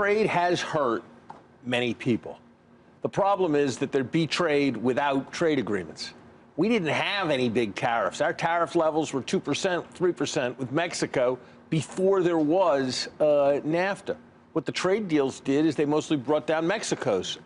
trade has hurt many people. The problem is that they're betrayed without trade agreements. We didn't have any big tariffs. Our tariff levels were 2%, 3% with Mexico before there was NAFTA. What the trade deals did is they mostly brought down Mexico's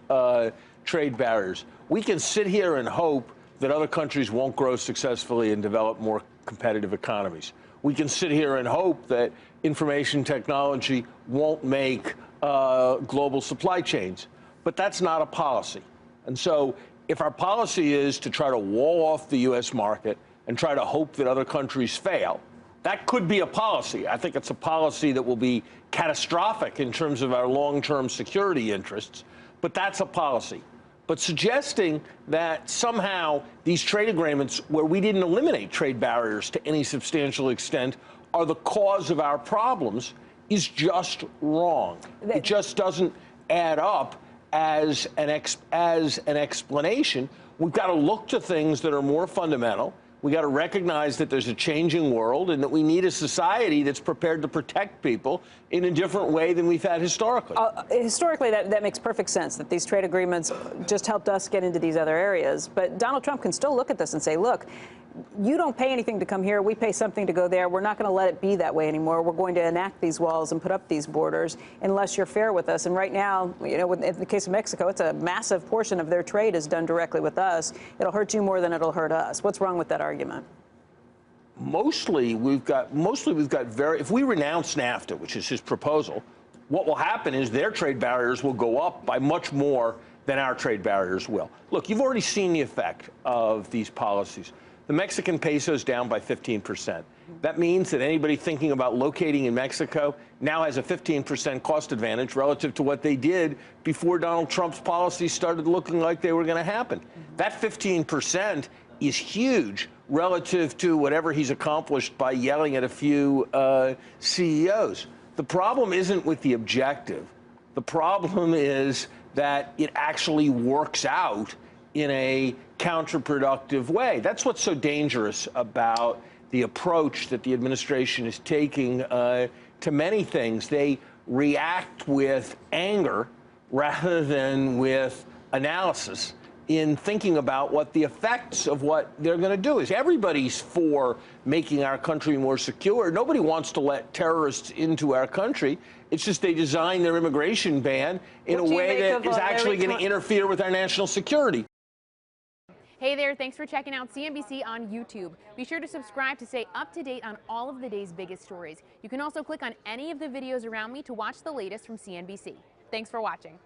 trade barriers. We can sit here and hope that other countries won't grow successfully and develop more competitive economies. We can sit here and hope that information technology won't make global supply chains. But that's not a policy. And so if our policy is to try to wall off the U.S. market and try to hope that other countries fail, that could be a policy. I think it's a policy that will be catastrophic in terms of our long-term security interests, but that's a policy. But suggesting that somehow these trade agreements, where we didn't eliminate trade barriers to any substantial extent, are the cause of our problems is just wrong. It just doesn't add up as an explanation. We've got to look to things that are more fundamental. We got to recognize that there's a changing world and that we need a society that's prepared to protect people in a different way than we've had historically. Historically, that makes perfect sense, that these trade agreements just helped us get into these other areas. But Donald Trump can still look at this and say, look, you don't pay anything to come here. We pay something to go there. We're not going to let it be that way anymore. We're going to enact these walls and put up these borders unless you're fair with us. And right now, you know, in the case of Mexico, it's a massive portion of their trade is done directly with us. It'll hurt you more than it'll hurt us. What's wrong with that argument? Mostly we've got if we renounce NAFTA, which is his proposal, what will happen is their trade barriers will go up by much more than our trade barriers will. Look, you've already seen the effect of these policies. The Mexican peso is down by 15%. That means that anybody thinking about locating in Mexico now has a 15% cost advantage relative to what they did before Donald Trump's policies started looking like they were going to happen. That 15% is huge relative to whatever he's accomplished by yelling at a few CEOs. The problem isn't with the objective. The problem is that it actually works out in a counterproductive way. That's what's so dangerous about the approach that the administration is taking to many things. They react with anger rather than with analysis in thinking about what the effects of what they're going to do is. Everybody's for making our country more secure. Nobody wants to let terrorists into our country. It's just they design their immigration ban in a way that is actually going to interfere with our national security. Hey there, thanks for checking out CNBC on YouTube. Be sure to subscribe to stay up to date on all of the day's biggest stories. You can also click on any of the videos around me to watch the latest from CNBC. Thanks for watching.